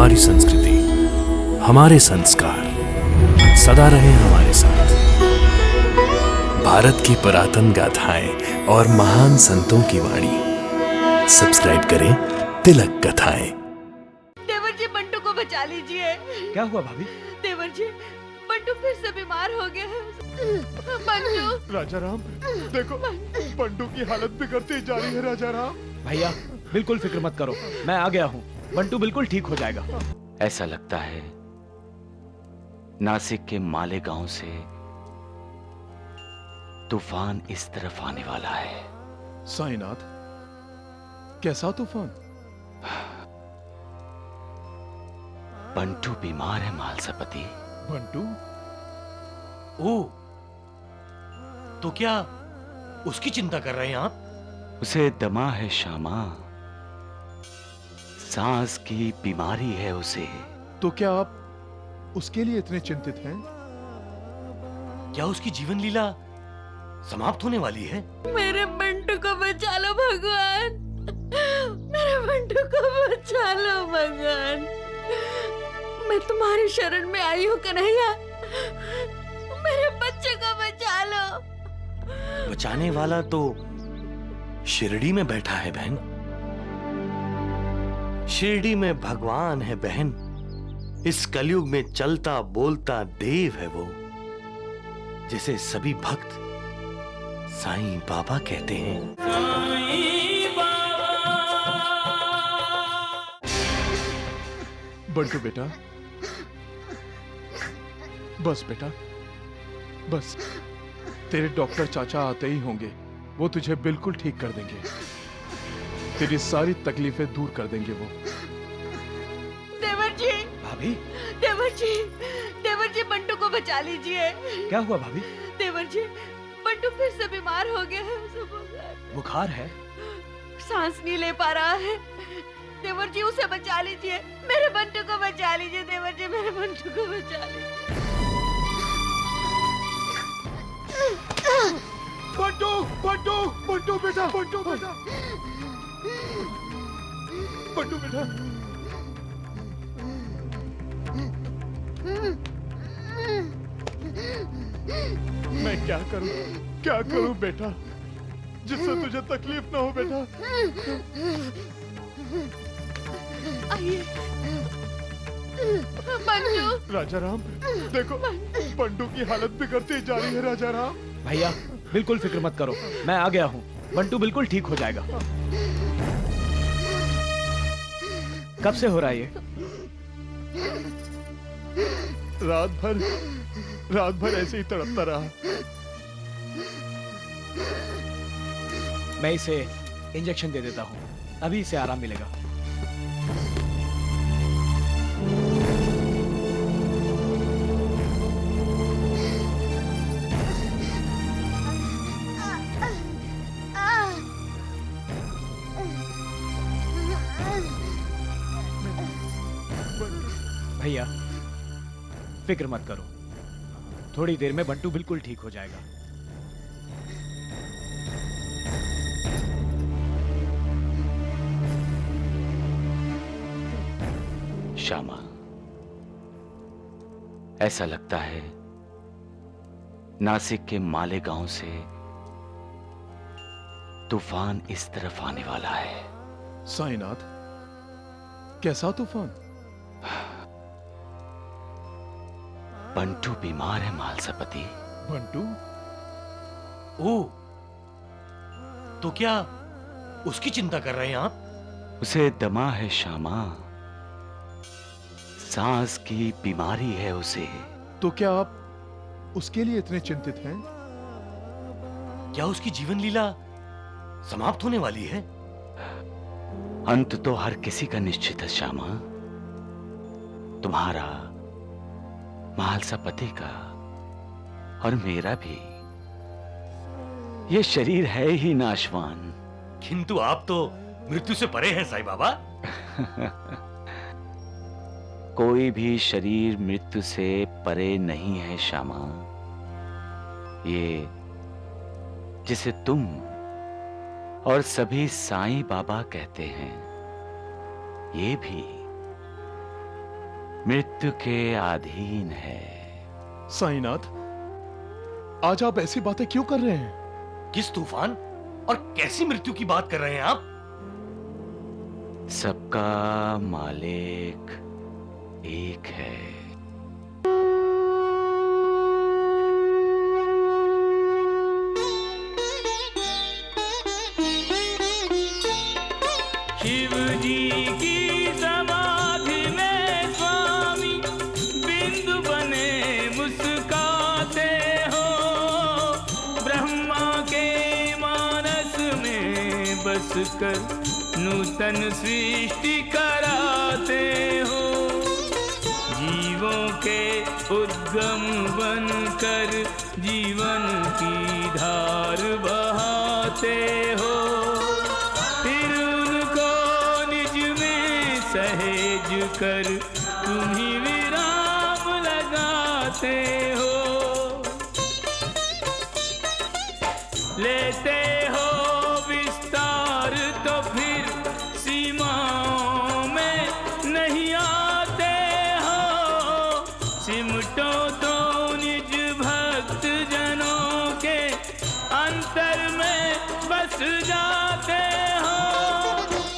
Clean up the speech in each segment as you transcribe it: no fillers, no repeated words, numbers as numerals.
हमारी संस्कृति, हमारे संस्कार सदा रहे हमारे साथ। भारत की पुरातन गाथाएं और महान संतों की वाणी। सब्सक्राइब करें तिलक कथाएं। देवर जी, बंटू को बचा लीजिए। क्या हुआ भाभी? देवर जी, बंटू फिर से बीमार हो गया है। बंटू। राजा राम, देखो बंटू की हालत बिगड़ती जा रही है। राजा राम, भैया बिल्कुल फिक्र मत करो, मैं आ गया हूँ। बंटू बिल्कुल ठीक हो जाएगा। ऐसा लगता है नासिक के मालेगांव से तूफान इस तरफ आने वाला है। साईनाथ, कैसा तूफान? बंटू बीमार है मालसापति। बंटू? ओ, तो क्या उसकी चिंता कर रहे हैं आप? उसे दमा है श्यामा, सांस की बीमारी है उसे। तो क्या आप उसके लिए इतने चिंतित हैं? क्या उसकी जीवन लीला समाप्त होने वाली है? मेरे बंटू को बचा लो भगवान, मेरे बंटू को बचा लो भगवान। मैं तुम्हारी शरण में आई हूँ कन्हैया, मेरे बच्चे को बचा लो। बचाने वाला तो शिरडी में बैठा है बहन। शिरडी में भगवान है बहन। इस कलयुग में चलता बोलता देव है वो, जिसे सभी भक्त साईं बाबा कहते हैं। बंटू बेटा, बस बेटा, बस। तेरे डॉक्टर चाचा आते ही होंगे, वो तुझे बिल्कुल ठीक कर देंगे। तेरी सारी तकलीफें दूर कर देंगे वो। देवर जी, भाभी देवर जी, देवर जी, बंटू को बचा लीजिए। क्या हुआ भाभी? देवर जी, बंटू फिर से बीमार हो गया है। उसे बुखार है? सांस नहीं ले पा रहा है। देवर जी, उसे बचा लीजिए, मेरे बंटू को बचा लीजिए। देवर जी, मेरे बंटू को बचा लीजिए। बंटू, बंटू, बंटू बेटा, बंटू बेटा, बंटू बेटा। मैं क्या करूं बेटा, जिससे तुझे तकलीफ ना हो बेटा। आइए बंटू। राजा राम, देखो बंटू की हालत बिगड़ती जा रही है। राजा राम, भैया बिल्कुल फिक्र मत करो, मैं आ गया हूँ। बंटू बिल्कुल ठीक हो जाएगा। कब से हो रहा है ये? रात भर ऐसे ही तड़पता रहा। मैं इसे इंजेक्शन दे देता हूँ, अभी इसे आराम मिलेगा। भैया फिक्र मत करो, थोड़ी देर में बंटू बिल्कुल ठीक हो जाएगा। श्यामा, ऐसा लगता है नासिक के मालेगांव से तूफान इस तरफ आने वाला है। साईनाथ, कैसा तूफान? बंटू बीमार है मालसापति। बंटू? ओ, तो क्या उसकी चिंता कर रहे हैं आप? उसे दमा है श्यामा, सांस की बीमारी है उसे। तो क्या आप उसके लिए इतने चिंतित हैं? क्या उसकी जीवन लीला समाप्त होने वाली है? अंत तो हर किसी का निश्चित है श्यामा, तुम्हारा, मालसापति का और मेरा भी। ये शरीर है ही नाशवान। किंतु आप तो मृत्यु से परे हैं साईं बाबा। कोई भी शरीर मृत्यु से परे नहीं है श्यामा। ये जिसे तुम और सभी साईं बाबा कहते हैं, ये भी मृत्यु के अधीन है। साईनाथ, आज आप ऐसी बातें क्यों कर रहे हैं? किस तूफान और कैसी मृत्यु की बात कर रहे हैं आप? सबका मालिक एक है। शिव जी की समाधि में स्वामी बिंदु बने मुस्काते हो, ब्रह्मा के मानस में बसकर नूतन सृष्टि कराते हो, जीवों के उद्गम बनकर जीवन की धार बहाते हो, फिर उनको निज में सहेज कर तुम ही विराम लगाते हो, लेते हो विस्तार तो फिर सीमाओं में नहीं आते हो, सिमटो तो निज भक्त जनों के अंतर में बस जाते हो।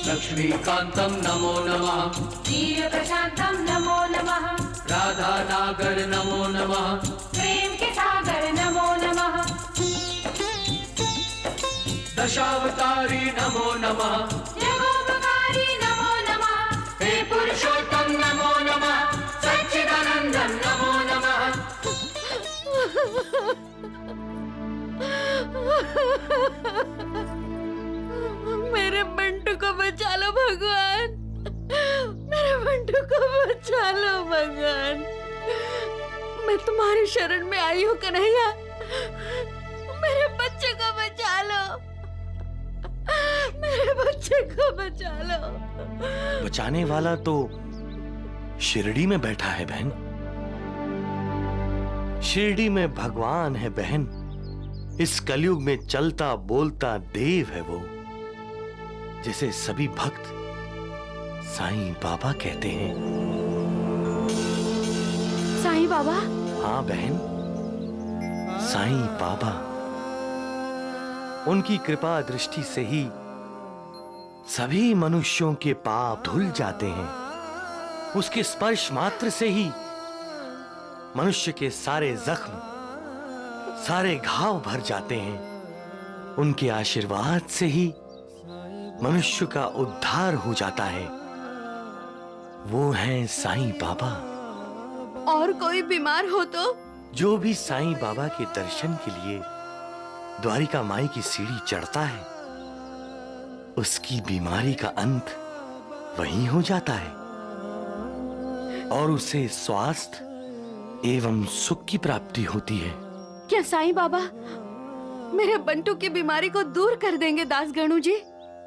लक्ष्मीकान्तं नमो नमः, वीरप्रशान्तं नमो नमः, राधा नागर नमो नमः, प्रेम के सागर नमो नमः, दशावतारी नमो नमः, जगोपकारी नमो नमः, हे पुरुषोत्तम नमो नमः, सच्चिदानंदन नमो नमः। मेरे बंटू को बचा लो भगवान, मेरे बंटू को बचा लो भगवान। मैं तुम्हारी शरण में आई हूँ कन्हैया, मेरे बच्चे को बचा लो, मेरे बच्चे को बचा लो। बचाने वाला तो शिरडी में बैठा है बहन, शिरडी में भगवान है बहन। इस कलयुग में चलता बोलता देव है वो, जिसे सभी भक्त साईं बाबा कहते हैं। साईं बाबा? हाँ बहन, साईं बाबा। उनकी कृपा दृष्टि से ही सभी मनुष्यों के पाप धुल जाते हैं। उसके स्पर्श मात्र से ही मनुष्य के सारे जख्म, सारे घाव भर जाते हैं। उनके आशीर्वाद से ही मनुष्य का उद्धार हो जाता है। वो हैं साईं बाबा। और कोई बीमार हो तो? जो भी साईं बाबा के दर्शन के लिए द्वारिका माई की सीढ़ी चढ़ता है, उसकी बीमारी का अंत वहीं हो जाता है और उसे स्वास्थ्य एवं सुख की प्राप्ति होती है। क्या साईं बाबा मेरे बंटू की बीमारी को दूर कर देंगे दासगणु जी?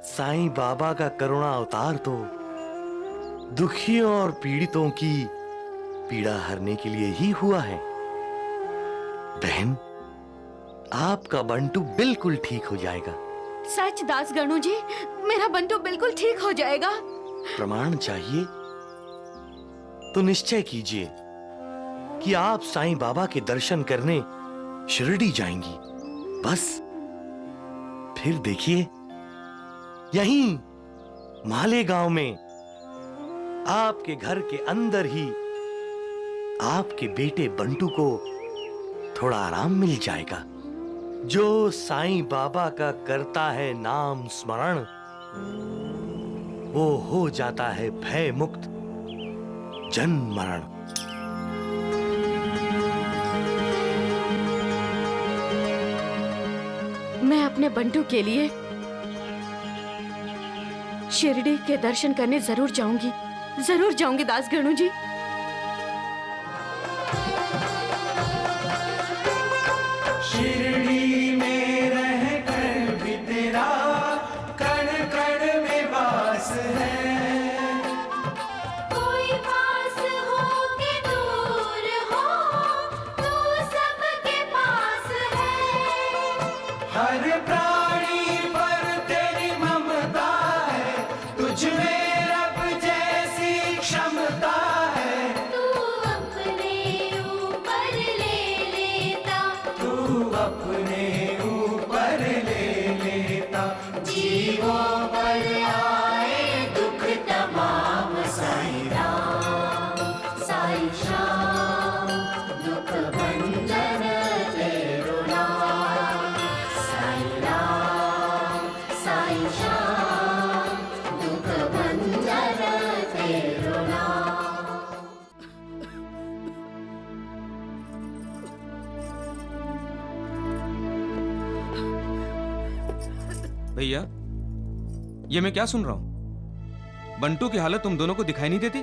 साईं बाबा का करुणा अवतार तो दुखियों और पीड़ितों की पीड़ा हरने के लिए ही हुआ है। बहन, आपका बंटू बिल्कुल ठीक हो जाएगा। सच दासगणु जी, मेरा बंटू बिल्कुल ठीक हो जाएगा। प्रमाण चाहिए तो निश्चय कीजिए कि आप साईं बाबा के दर्शन करने शिरडी जाएंगी। बस फिर देखिए, यहीं मालेगांव में आपके घर के अंदर ही आपके बेटे बंटू को थोड़ा आराम मिल जाएगा। जो साईं बाबा का करता है नाम स्मरण, वो हो जाता है भय मुक्त जन्म मरण। मैं अपने बंटू के लिए शिरडी के दर्शन करने जरूर जाऊंगी दासगणु जी। शिरडी में रह कर भी तेरा कण कण में वास है। कोई पास हो के दूर हो, तू सबके पास है। हर प्राणी पर तेरी ममता है, तुझ में रब जैसी क्षमता है। भैया, ये मैं क्या सुन रहा हूं? बंटू की हालत तुम दोनों को दिखाई नहीं देती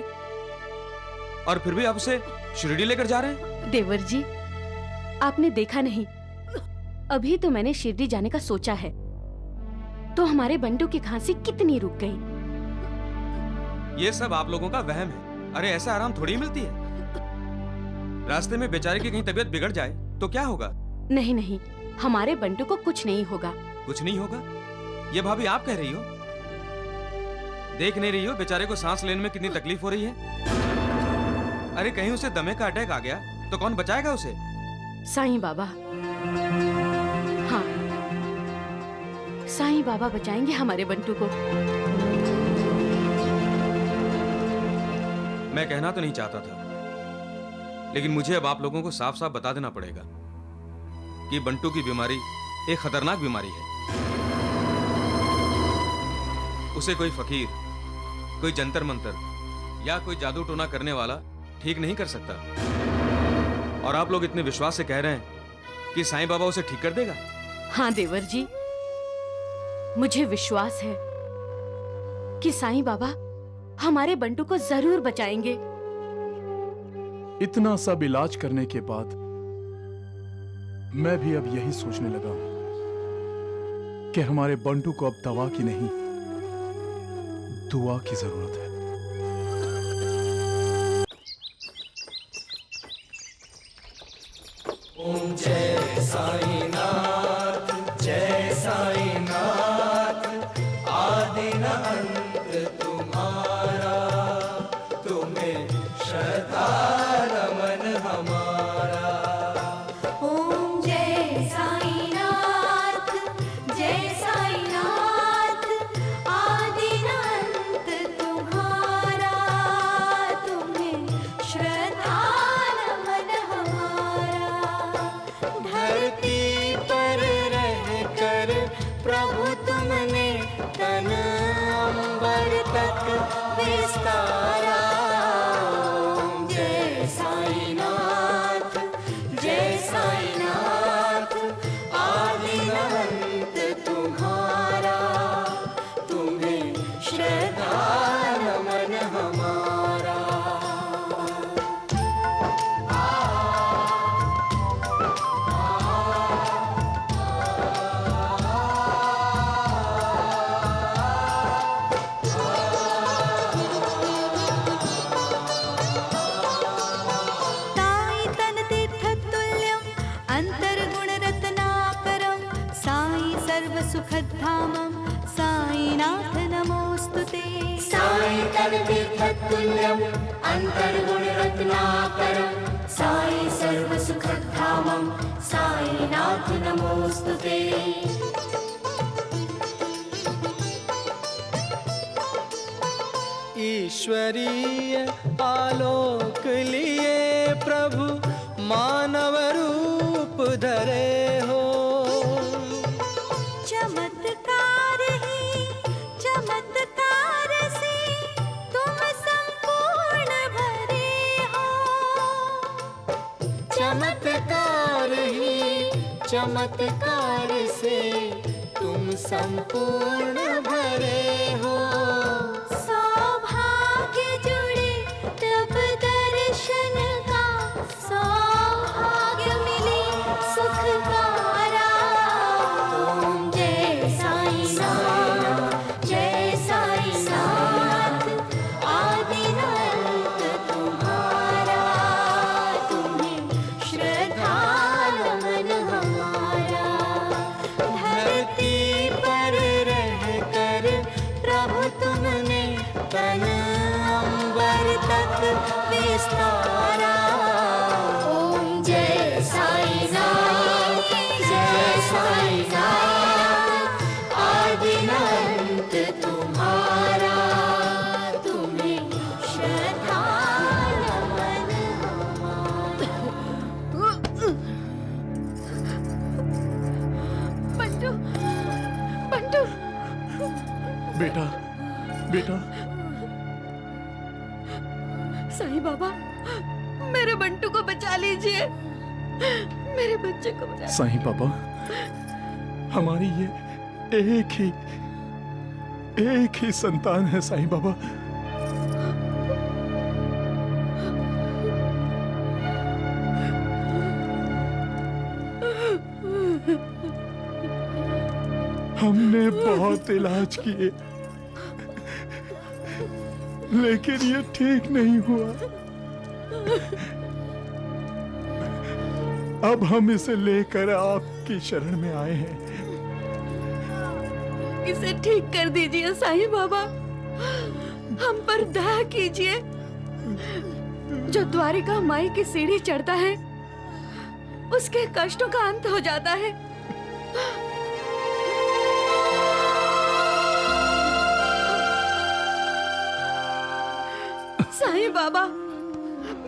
और फिर भी आप उसे शिरडी लेकर जा रहे हैं? देवर जी, आपने देखा नहीं, अभी तो मैंने शिरडी जाने का सोचा है, तो हमारे बंटू की खांसी कितनी रुक गई। ये सब आप लोगों का वहम है। अरे ऐसे आराम थोड़ी मिलती है। रास्ते में बेचारे की कहीं तबीयत बिगड़ जाए तो क्या होगा? नहीं नहीं, हमारे बंटू को कुछ नहीं होगा। कुछ नहीं होगा? ये भाभी आप कह रही हो? देख नहीं रही हो बेचारे को सांस लेने में कितनी तकलीफ हो रही है? अरे कहीं उसे दमे का अटैक आ गया तो कौन बचाएगा उसे? साईं बाबा। हाँ, साईं बाबा बचाएंगे हमारे बंटू को। मैं कहना तो नहीं चाहता था, लेकिन मुझे अब आप लोगों को साफ साफ बता देना पड़ेगा कि बंटू की बीमारी एक खतरनाक बीमारी है। उसे कोई फकीर, कोई जंतर मंतर या कोई जादू टोना करने वाला ठीक नहीं कर सकता। और आप लोग इतने विश्वास से कह रहे हैं कि साईं बाबा उसे ठीक कर देगा? हाँ देवर जी, मुझे विश्वास है कि साईं बाबा हमारे बंटू को जरूर बचाएंगे। इतना सब इलाज करने के बाद मैं भी अब यही सोचने लगा हूं कि हमारे बंटू को अब दवा की नहीं, दुआ की जरूरत है। ओम जय साईनाथ, जय साईनाथ, आदि न अंत तुम्हारा, तुम्हें श्रद्धा नमन हमारा। ओम जय साईनाथ, जय साईनाथ, आदि न अंत तुम्हारा, तुम्हें श्रद्धा नमन हमारा। धरती पर रहकर प्रभु तुमने तन अंबर तक विस्तारा। ओम जय साईनाथ, जय साईनाथ, आदि न अंत तुम्हारा, तुम्हें श्रद्धा नमन हमारा। ताई तन तीर्थ तुल्यं अंतर्गुण रत्नाकरं, साई सर्व सुखधामं, साईनाथ नमोस्तुते। साई तन तीर्थतुल्यं अंतर्गुण रत्नाकरं, साई सर्व सुखधामं, साईनाथ नमोस्तुते। ईश्वरीय आलोक लिए प्रभु मानव रूप धरे हो। चमत्कार ही चमत्कार से तुम संपूर्ण भरे हो। चमत्कार ही चमत्कार से तुम संपूर्ण भरे हो। सौभाग्य जुड़े तब दर्शन का, सौभाग्य मिले सुखकारा। ओम जय साईनाथ, जय साईनाथ, आदि न अंत तुम्हारा, तुम्हें श्रद्धा नमन हमारा। धरती पर रहकर प्रभु तुमने तन अंबर तक विस्तारा। ओम जय साईनाथ, जय साईनाथ, आदि न अंत तुम्हारा, तुम्हें श्रद्धा नमन हमारा। बंटू, बंटू, बेटा, बेटा, साईं बाबा, मेरे बंटू को बचा लीजिए, मेरे बच्चे को बचा। साईं बाबा, हमारी ये एक ही संतान है साईं बाबा। हमने बहुत इलाज किए, लेकिन ये ठीक नहीं हुआ। अब हम इसे लेकर आपकी शरण में आए हैं। इसे ठीक कर दीजिए साईं बाबा, हम पर दया कीजिए। जो द्वारिका माई की सीढ़ी चढ़ता है उसके कष्टों का अंत हो जाता है। साईं बाबा,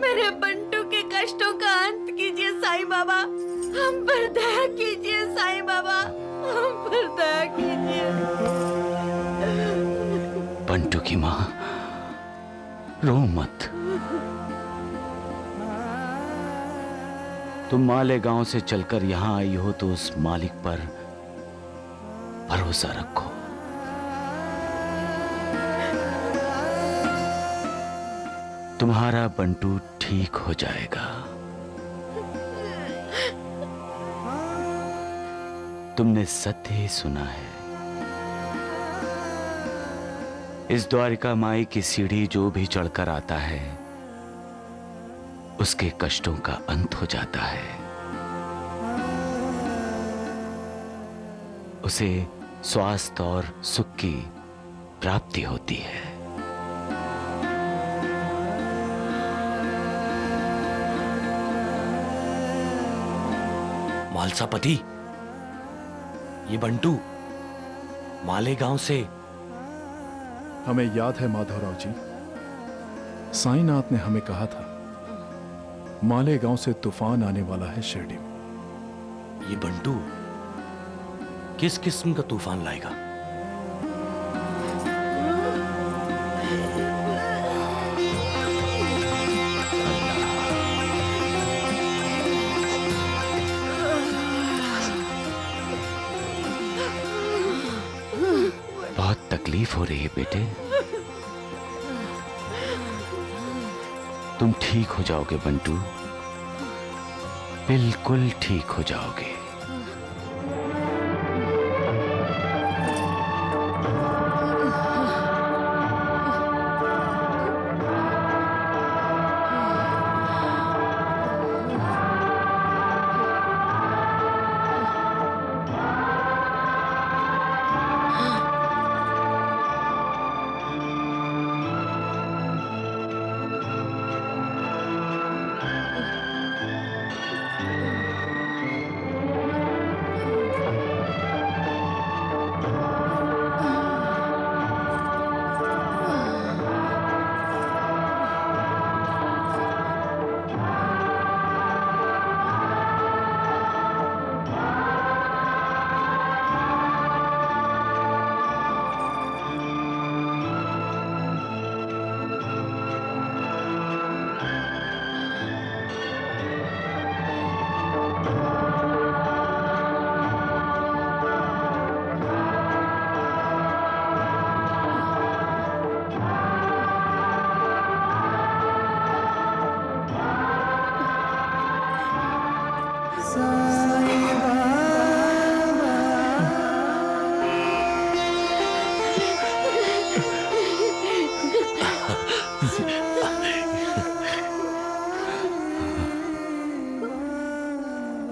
मेरे बंटू के कष्टों का अंत कीजिए साईं बाबा, हम पर दया कीजिए साईं बाबा, हम पर दया कीजिए। बंटू की माँ, रो मत। तुम मालेगांव से चलकर यहां आई हो तो उस मालिक पर भरोसा रखो। तुम्हारा बंटू ठीक हो जाएगा। तुमने सत्य ही सुना है। इस द्वारिका माई की सीढ़ी जो भी चढ़कर आता है उसके कष्टों का अंत हो जाता है। उसे स्वास्थ्य और सुख की प्राप्ति होती है। मालसापति, ये बंटू मालेगांव से। हमें याद है माधवराव जी, साईनाथ ने हमें कहा था मालेगांव से तूफान आने वाला है शिरडी में। ये बंटू किस किस्म का तूफान लाएगा? बहुत तकलीफ हो रही है बेटे। तुम ठीक हो जाओगे बंटू, बिल्कुल ठीक हो जाओगे।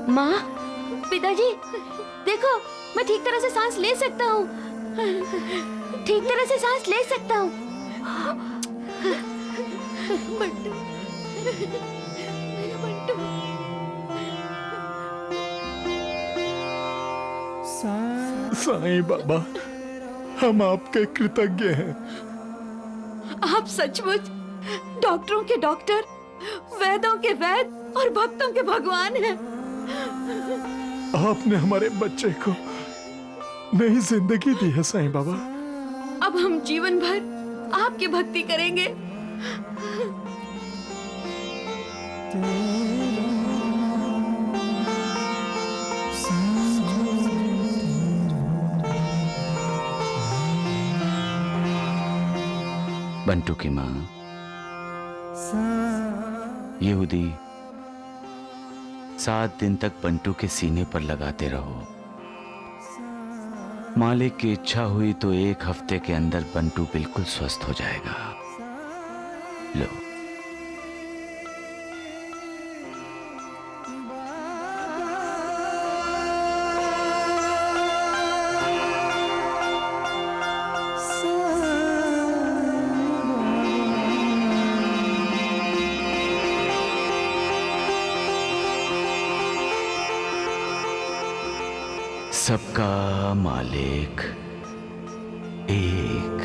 माँ, पिताजी, देखो मैं ठीक तरह से सांस ले सकता हूँ। ठीक तरह से सांस ले सकता हूँ। बंटू, मेरा बंटू। साईं बाबा, हम आपके कृतज्ञ हैं। आप सचमुच डॉक्टरों के डॉक्टर, वैद्यों के वैद्य और भक्तों के भगवान हैं। आपने हमारे बच्चे को नई जिंदगी दी है साईं बाबा। अब हम जीवन भर आपकी भक्ति करेंगे। बंटू की माँ, यहूदी 7 दिन तक बंटू के सीने पर लगाते रहो। मालिक की इच्छा हुई तो 1 हफ्ते के अंदर बंटू बिल्कुल स्वस्थ हो जाएगा। लो। सबका मालिक एक।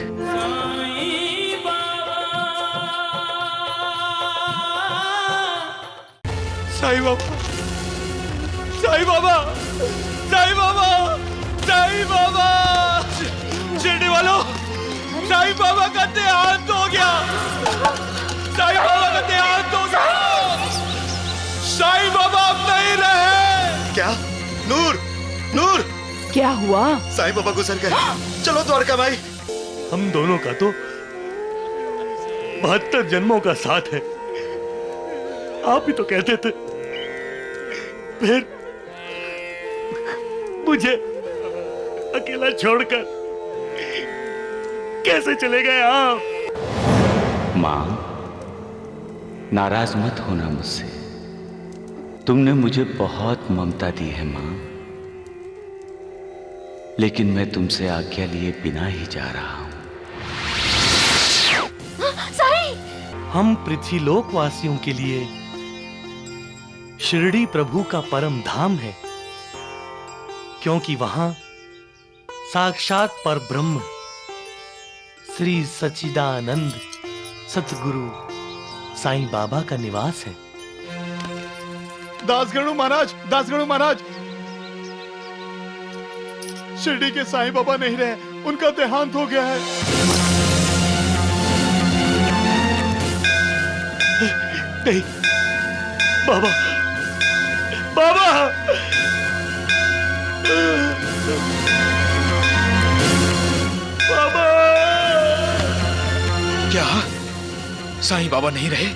साईं बाबा, साईं बाबा, साईं बाबा, साईं बाबा, शिरडी वालों, साईं बाबा का देहांत हो गया। साईं बाबा का देहांत हो गया। साईं बाबा अब नहीं रहे। क्या? नूर, नूर, क्या हुआ? साईं बाबा गुजर गए। चलो द्वारका माई। हम दोनों का तो 72 जन्मों का साथ है। आप ही तो कहते थे। फिर मुझे अकेला छोड़कर कैसे चले गए आप? माँ, नाराज मत होना मुझसे। तुमने मुझे बहुत ममता दी है माँ, लेकिन मैं तुमसे आज्ञा लिए बिना ही जा रहा हूं। साईं! हम पृथ्वीलोक वासियों के लिए शिरडी प्रभु का परम धाम है, क्योंकि वहां साक्षात पर ब्रह्म श्री सच्चिदानंद सतगुरु साईं बाबा का निवास है। दासगणु महाराज, दासगणु महाराज, शिरडी के साईं बाबा नहीं रहे, उनका देहांत हो गया है। नहीं, बाबा, बाबा, बाबा। क्या साईं बाबा नहीं रहे?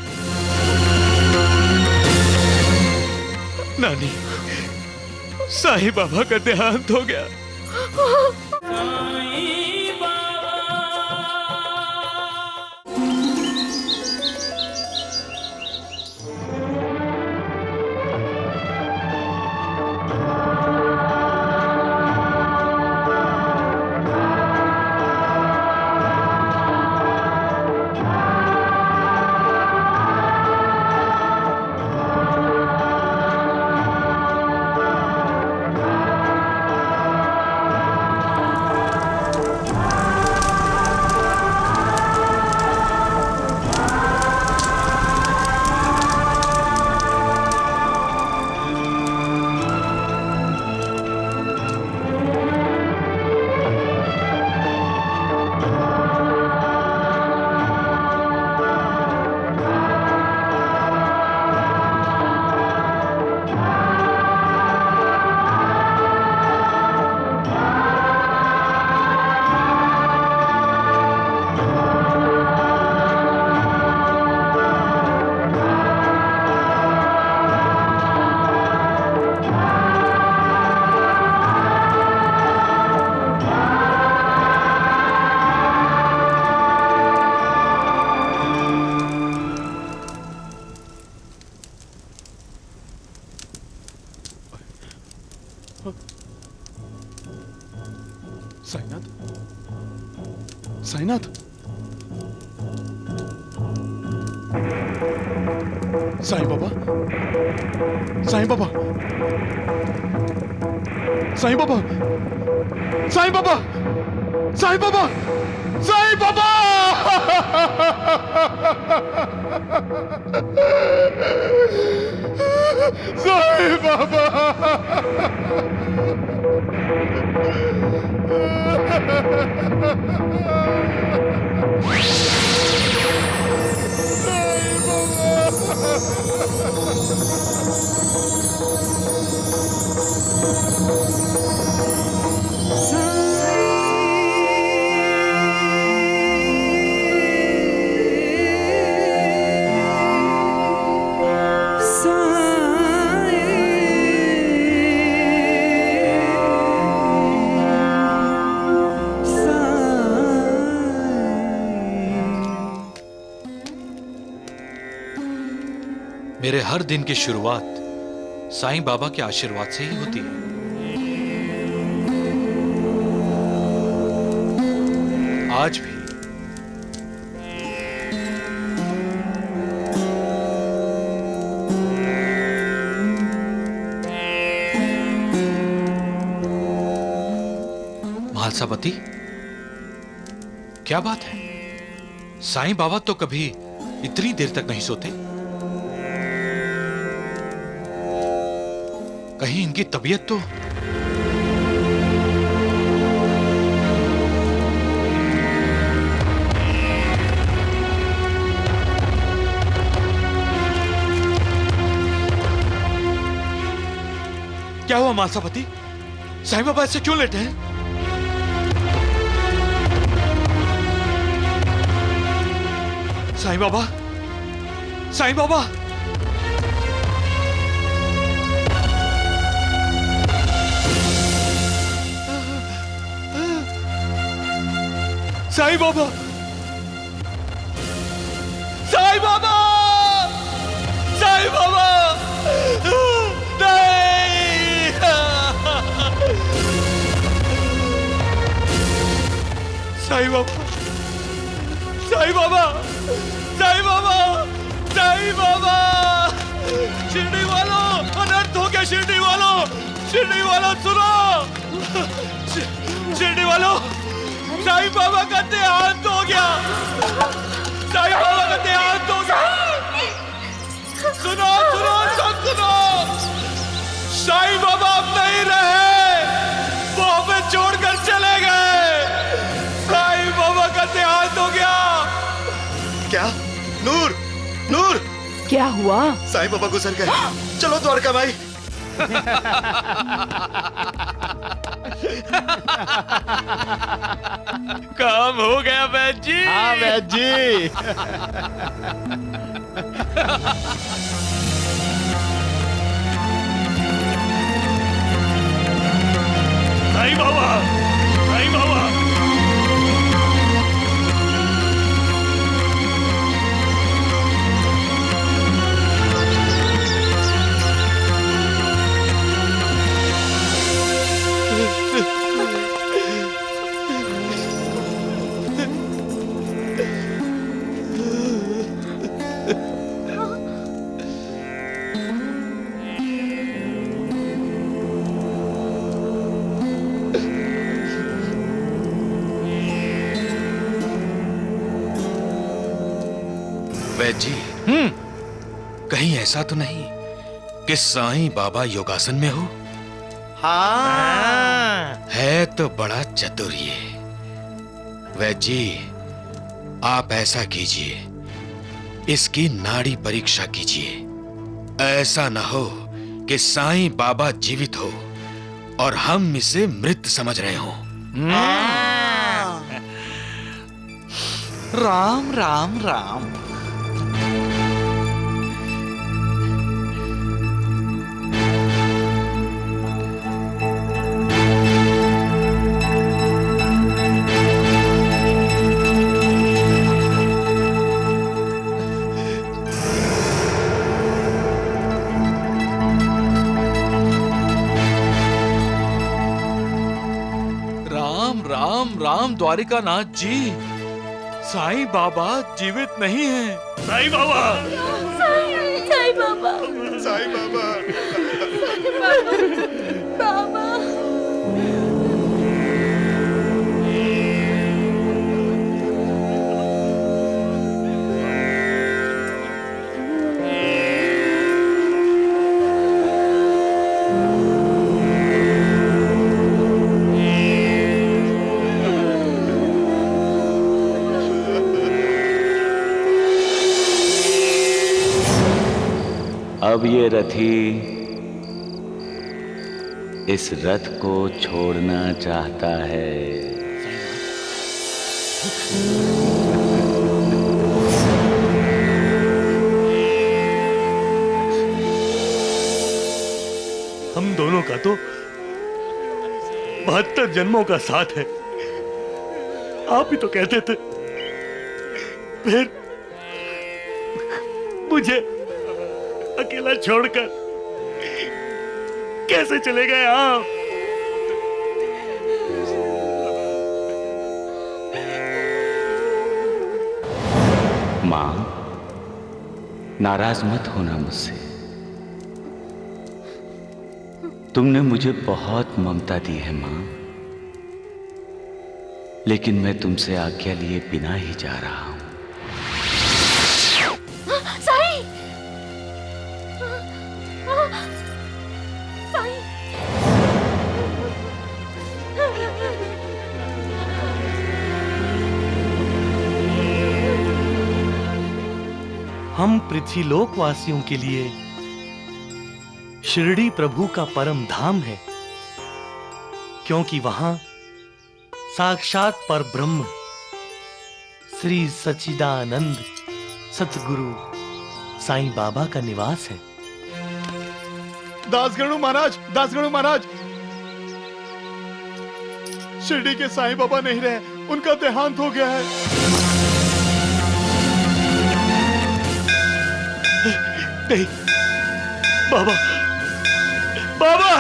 नानी, साईं बाबा का देहांत हो गया। साईनाथ, साईनाथ, साईं बाबा, साईं बाबा, साईं बाबा, साईं बाबा, साईं बाबा, साईं बाबा। साईं बाबा। मेरे हर दिन की शुरुआत साईं बाबा के आशीर्वाद से ही होती है। आज भी महालसापति, क्या बात है? साईं बाबा तो कभी इतनी देर तक नहीं सोते। कहीं इनकी तबीयत तो... क्या हुआ महालसापति? साईं बाबा ऐसे क्यों लेटे हैं? साईं बाबा, साईं बाबा, साईं बाबा, साईं बाबा, साईं बाबा, नहीं! साईं बाबा, साईं बाबा, साईं बाबा, साईं बाबा, शिरडी वालों, अनर्थ हो गया शिरडी वालों, शिरडी वालों सुनो, शिरडी वालों, साईं बाबा का देहांत हो गया, साईं बाबा का देहांत हो गया, सुनो सुनो सब सुनो, साईं बाबा अब नहीं रहे, वो हमें छोड़कर चले गए, साईं बाबा का देहांत हो गया। क्या? नूर, नूर, क्या हुआ? साईं बाबा गुजर गए। चलो द्वारका माई। काम हो गया वैद्य जी। हाँ वैद्य जी। साईं बाबा, साईं बाबा, वैद्य जी, कहीं ऐसा तो नहीं कि साईं बाबा योगासन में हो? हाँ, है तो बड़ा चतुर ये। वैद्य जी, आप ऐसा कीजिए, इसकी नाड़ी परीक्षा कीजिए। ऐसा न हो कि साईं बाबा जीवित हो और हम इसे मृत समझ रहे हों। राम राम राम। राम द्वारिकानाथ जी, साईं बाबा जीवित नहीं हैं। साईं बाबा, साईं बाबा, साईं बाबा, बाबा। अब ये रथी इस रथ को छोड़ना चाहता है। हम दोनों का तो 72 जन्मों का साथ है। आप ही तो कहते थे, फिर अकेला छोड़कर कैसे चले गए आप? माँ, नाराज मत होना मुझसे। तुमने मुझे बहुत ममता दी है माँ, लेकिन मैं तुमसे आज्ञा लिए बिना ही जा रहा हूं। साईं! साईं! हम पृथ्वीलोक वासियों के लिए शिरडी प्रभु का परम धाम है, क्योंकि वहां साक्षात पर ब्रह्म श्री सच्चिदानंद सतगुरु साईं बाबा का निवास है। दासगणु महाराज, शिरडी के साईं बाबा नहीं रहे, उनका देहांत हो गया है। नहीं, बाबा, बाबा!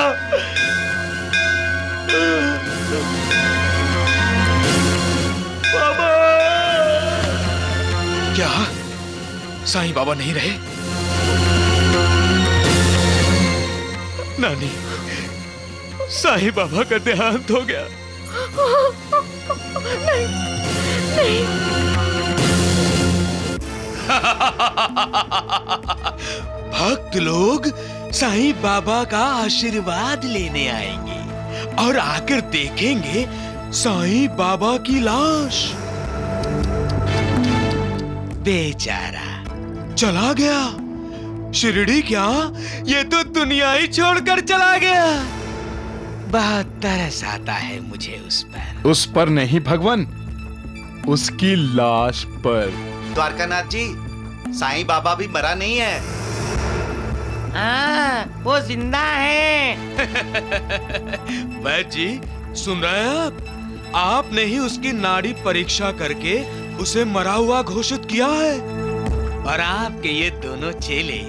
बाबा! क्या साईं बाबा नहीं रहे? नानी, साईं बाबा का देहांत हो गया। नहीं, नहीं। भक्त लोग साईं बाबा का आशीर्वाद लेने आएंगे और आकर देखेंगे साईं बाबा की लाश। बेचारा चला गया। शिरडी क्या, ये तो दुनिया ही छोड़कर चला गया। बहुत तरस आता है मुझे उस पर। उस पर नहीं भगवान, उसकी लाश पर। द्वारकानाथ जी, साईं बाबा भी मरा नहीं है। वो जिंदा है। वैद्य जी, सुन रहे हैं आप? आपने ही उसकी नाड़ी परीक्षा करके उसे मरा हुआ घोषित किया है, और आपके ये दोनों चेले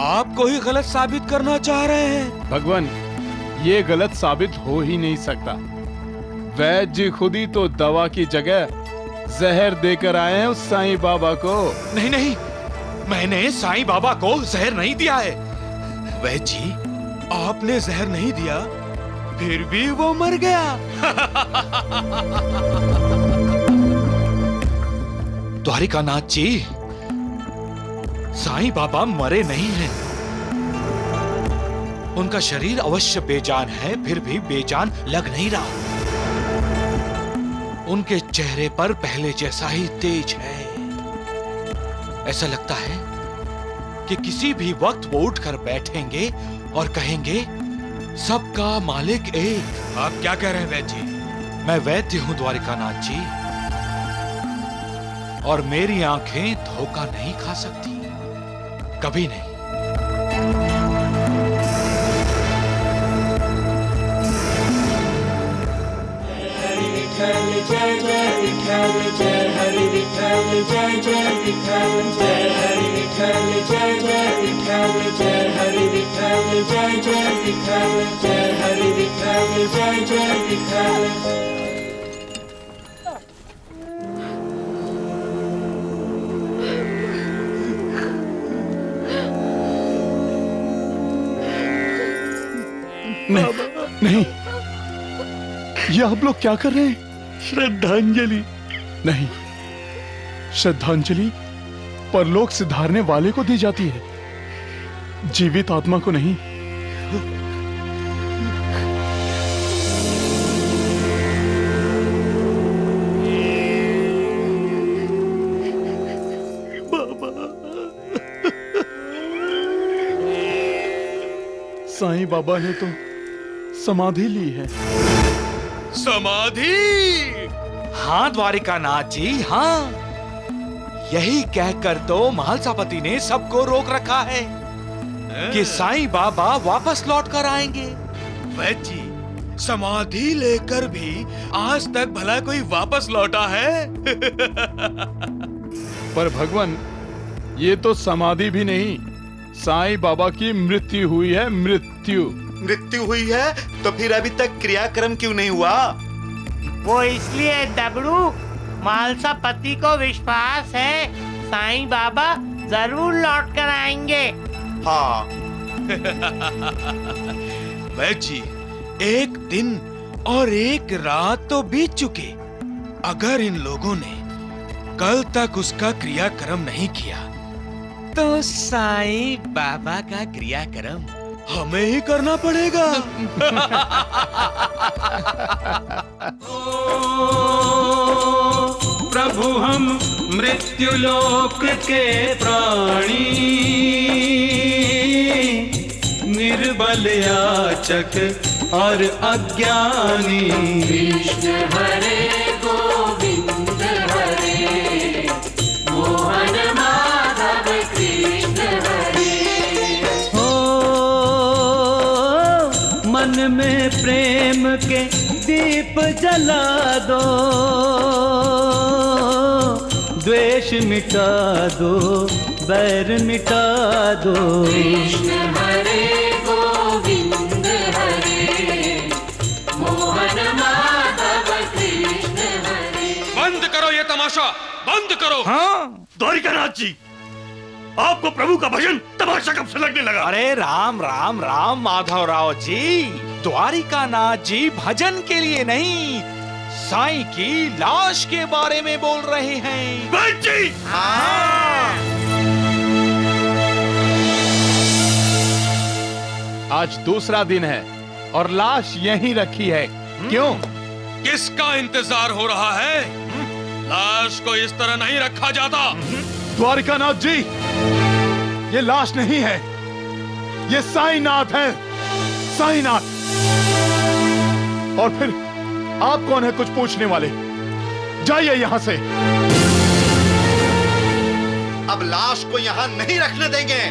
आपको ही गलत साबित करना चाह रहे हैं। भगवान, ये गलत साबित हो ही नहीं सकता। वैद्य जी खुद ही तो दवा की जगह जहर देकर आए हैं उस साईं बाबा को। नहीं नहीं, मैंने साईं बाबा को जहर नहीं दिया है। वैद्य जी, आपने जहर नहीं दिया, फिर भी वो मर गया। द्वारिकानाथ जी, साईं बाबा मरे नहीं हैं। उनका शरीर अवश्य बेजान है, फिर भी बेजान लग नहीं रहा। उनके चेहरे पर पहले जैसा ही तेज है। ऐसा लगता है कि किसी भी वक्त वो उठकर बैठेंगे और कहेंगे, सबका मालिक एक। आप क्या कह रहे हैं वैद्य जी? मैं वैद्य हूं द्वारिकानाथ जी, और मेरी आंखें धोखा नहीं खा सकती, कभी नहीं। विठल जय जय विठल, जय हरि विठल, जय जय विठल, जय हरि विठल, जय जय विठल, जय हरि विठल, जय जय विठल, जय हरि विठल, जय जय विठल। नहीं, ये आप लोग क्या कर रहे हैं? श्रद्धांजलि नहीं, श्रद्धांजलि परलोक सिधारने वाले को दी जाती है, जीवित आत्मा को नहीं। साईं बाबा ने तो समाधि ली है। समाधि? हाँ द्वारिकानाथ जी, हाँ। यही कहकर तो महालसापति ने सबको रोक रखा है कि साईं बाबा वापस लौट कर आएंगे। वैद्य जी, समाधि लेकर भी आज तक भला कोई वापस लौटा है? पर भगवान, ये तो समाधि भी नहीं, साईं बाबा की मृत्यु हुई है, मृत्यु। मृत्यु हुई है तो फिर अभी तक क्रियाक्रम क्यों नहीं हुआ? वो इसलिए दबड़ू, मालसा पति को विश्वास है साईं बाबा जरूर लौट कर आएंगे। हाँ। वैद्य जी, एक दिन और एक रात तो बीत चुके। अगर इन लोगों ने कल तक उसका क्रियाक्रम नहीं किया तो साईं बाबा का क्रियाक्रम हमें ही करना पड़ेगा। प्रभु हम मृत्युलोक के प्राणी, निर्बल याचक और अज्ञानी। कृष्ण हरे गोविंद हरे, मोहन माधव कृष्ण हरे। हो मन में प्रेम के दीप जला दो, द्वेष मिटा दो, बैर मिटा दो। कृष्ण हरे गोविंद हरे, मोहन माधव कृष्ण हरे। बंद करो ये तमाशा, बंद करो। हाँ द्वारिकानाथ जी, आपको प्रभु का भजन तमाशा कब से लगने लगा? अरे राम राम राम माधवराव जी, द्वारिकानाथ जी भजन के लिए नहीं, साईं की लाश के बारे में बोल रहे हैं। वैद्य जी! आज दूसरा दिन है और लाश यहीं रखी है। क्यों? किसका इंतजार हो रहा है? लाश को इस तरह नहीं रखा जाता। द्वारिकानाथ जी, ये लाश नहीं है, ये साईनाथ है, साईनाथ। और फिर आप कौन है कुछ पूछने वाले? जाइए यहां से। अब लाश को यहाँ नहीं रखने देंगे।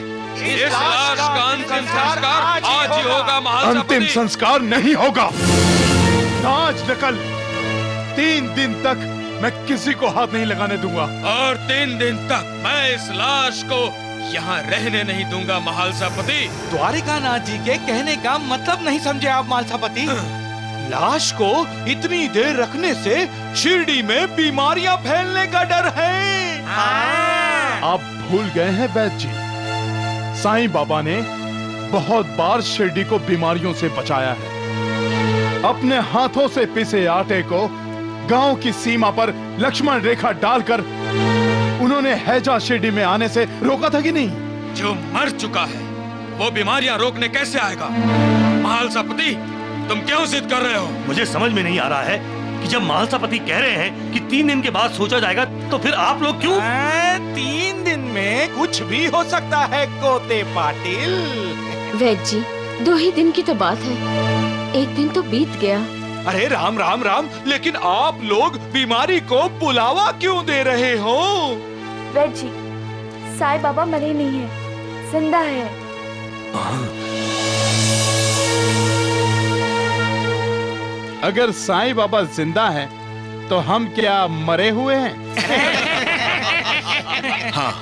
इस लाश का अंतिम संस्कार आज ही होगा महासभापति। अंतिम संस्कार नहीं होगा। आज न कल 3 दिन तक मैं किसी को हाथ नहीं लगाने दूंगा। और 3 दिन तक मैं इस लाश को यहाँ रहने नहीं दूंगा महालसापति। द्वारिकानाथ जी के कहने का मतलब नहीं समझे आप मालसापति। लाश को इतनी देर रखने से शिरडी में बीमारियां फैलने का डर है। आप भूल गए हैं वैद्य जी, साईं बाबा ने बहुत बार शिरडी को बीमारियों से बचाया है। अपने हाथों से पिसे आटे को गांव की सीमा पर लक्ष्मण रेखा डालकर उन्होंने हैजा शिरडी में आने से रोका था कि नहीं? जो मर चुका है वो बीमारियां रोकने कैसे आएगा? महालसापति, तुम क्यों जिद कर रहे हो? मुझे समझ में नहीं आ रहा है कि जब महालसापति कह रहे हैं कि 3 दिन के बाद सोचा जाएगा, तो फिर आप लोग क्यों? 3 दिन में कुछ भी हो सकता है कोते पाटिल। वैद्य जी, 2 ही दिन की तो बात है, 1 दिन तो बीत गया। अरे राम राम राम, लेकिन आप लोग बीमारी को बुलावा क्यों दे रहे हो? वैद्य जी, साईं बाबा मरे नहीं है, जिंदा है। अगर साईं बाबा जिंदा हैं, तो हम क्या मरे हुए हैं? हाँ,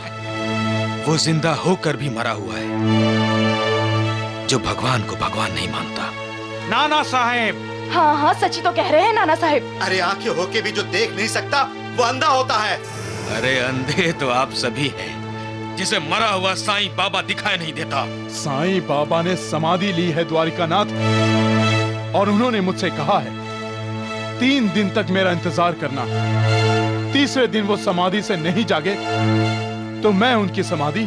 वो जिंदा होकर भी मरा हुआ है, जो भगवान को भगवान नहीं मानता। नाना साहेब। हाँ हाँ, सच्ची तो कह रहे हैं नाना साहेब। अरे आंखें होके भी जो देख नहीं सकता वो अंधा होता है। अरे अंधे तो आप सभी हैं, जिसे मरा हुआ साईं बाबा दिखाई नहीं देता। साईं बाबा ने समाधि ली है द्वारिकानाथ, और उन्होंने मुझसे कहा है 3 दिन तक मेरा इंतजार करना। 3रे दिन वो समाधि से नहीं जागे तो मैं उनकी समाधि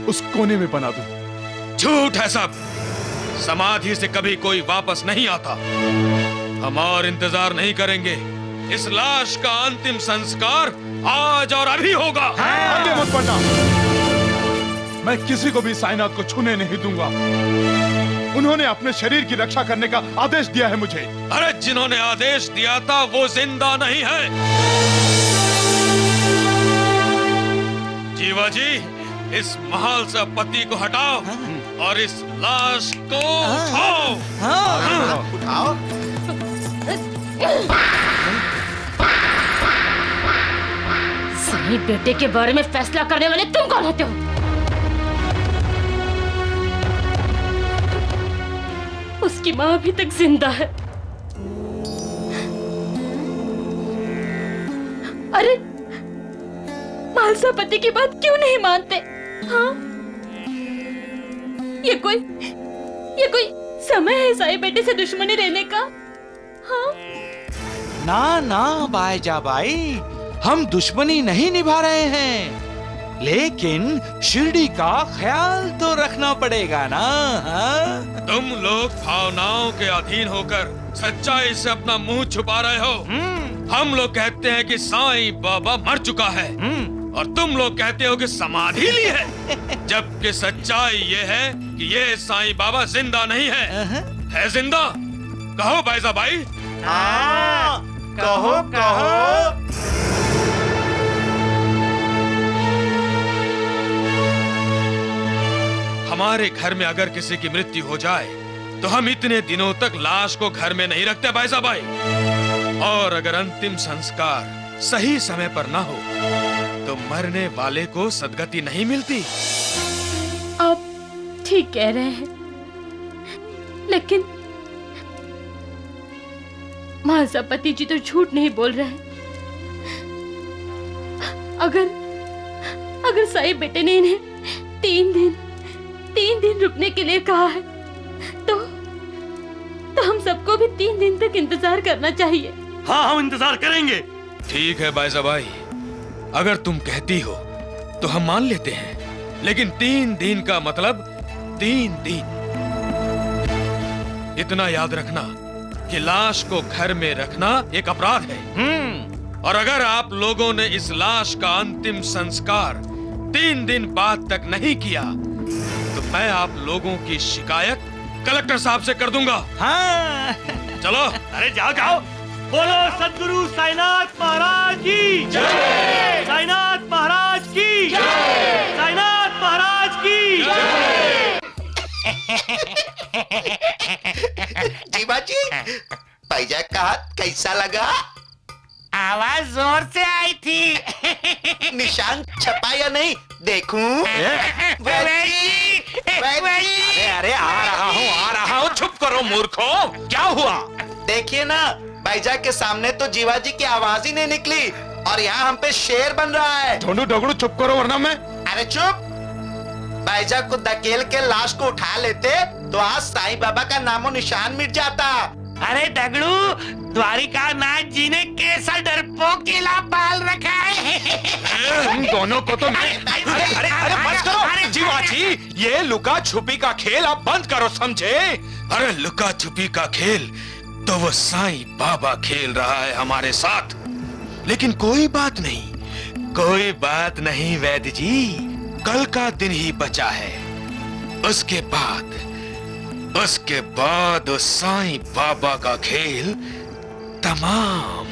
उस कोने में बना दूं। झूठ है सब। समाधि से कभी कोई वापस नहीं आता। हम और इंतजार नहीं करेंगे। इस लाश का अंतिम संस्कार आज और अभी होगा। आगे मत बढ़ना। मैं किसी को भी साईनाथ को छूने नहीं दूंगा। उन्होंने अपने शरीर की रक्षा करने का आदेश दिया है मुझे। अरे जिन्होंने आदेश दिया था वो जिंदा नहीं है। जीवा जी, इस महालसापति को हटाओ और इस लाश को उठाओ। उठाओ। साईं बेटे के बारे में फैसला करने वाले तुम कौन होते हो? उसकी माँ अभी तक जिंदा है। अरे मालसा पति की बात क्यों नहीं मानते? हाँ, ये कोई समय है साई बेटे से दुश्मनी रहने का? हाँ? ना ना बाई, हम दुश्मनी नहीं निभा रहे हैं, लेकिन शिरडी का ख्याल तो रखना पड़ेगा ना। हाँ? तुम लोग भावनाओं के अधीन होकर सच्चाई से अपना मुंह छुपा रहे हो। हम लोग कहते हैं कि साईं बाबा मर चुका है और तुम लोग कहते हो कि समाधि ली है, जबकि सच्चाई ये है कि ये साईं बाबा जिंदा नहीं है जिंदा? कहो बैजा भाई। हाँ, कहो कहो। हमारे घर में अगर किसी की मृत्यु हो जाए तो हम इतने दिनों तक लाश को घर में नहीं रखते बैजा भाई, और अगर अंतिम संस्कार सही समय पर ना हो तो मरने वाले को सदगति नहीं मिलती। आप ठीक कह रहे हैं, लेकिन मालसा पति जी तो झूठ नहीं बोल रहे। अगर साई बेटे ने इन्हें 3 दिन रुकने के लिए कहा है तो हम सबको भी 3 दिन तक इंतजार करना चाहिए। हाँ, हम इंतजार करेंगे। ठीक है बैजा भाई, अगर तुम कहती हो तो हम मान लेते हैं, लेकिन 3 दिन का मतलब 3 दिन। इतना याद रखना कि लाश को घर में रखना एक अपराध है। और अगर आप लोगों ने इस लाश का अंतिम संस्कार 3 दिन बाद तक नहीं किया तो मैं आप लोगों की शिकायत कलेक्टर साहब से कर दूंगा। हाँ। चलो। अरे जाओ जाओ। बोलो सद्गुरु साईनाथ महाराज की जय। साईनाथ महाराज की जय। साईनाथ महाराज की जय। जीवा जी, पैजा का हाथ कैसा लगा? आवाज जोर से आई थी। निशान छपा या नहीं देखूं? अरे आ रहा हूँ, चुप करो मूर्खों। क्या हुआ? देखिए ना, बैजा के सामने तो जीवा जी की आवाज ही नहीं निकली और यहाँ हम पे शेर बन रहा है। ढोंडू ढोंगड़ू चुप करो वरना मैं। अरे चुप। बैजा को धकेल के लाश को उठा लेते तो आज साईं बाबा का नामो निशान मिट जाता। अरे डगड़ू, द्वारिका नाथ जी ने कैसा डरपोक किला पाल रखा है। उन दोनों को तो अरे बस करो जीवा जी, ये लुका छुपी का खेल आप बंद करो, समझे? अरे लुका छुपी का खेल तो वो साईं बाबा खेल रहा है हमारे साथ, लेकिन कोई बात नहीं वैद्य जी, कल का दिन ही बचा है। उसके बाद उस साईं बाबा का खेल तमाम।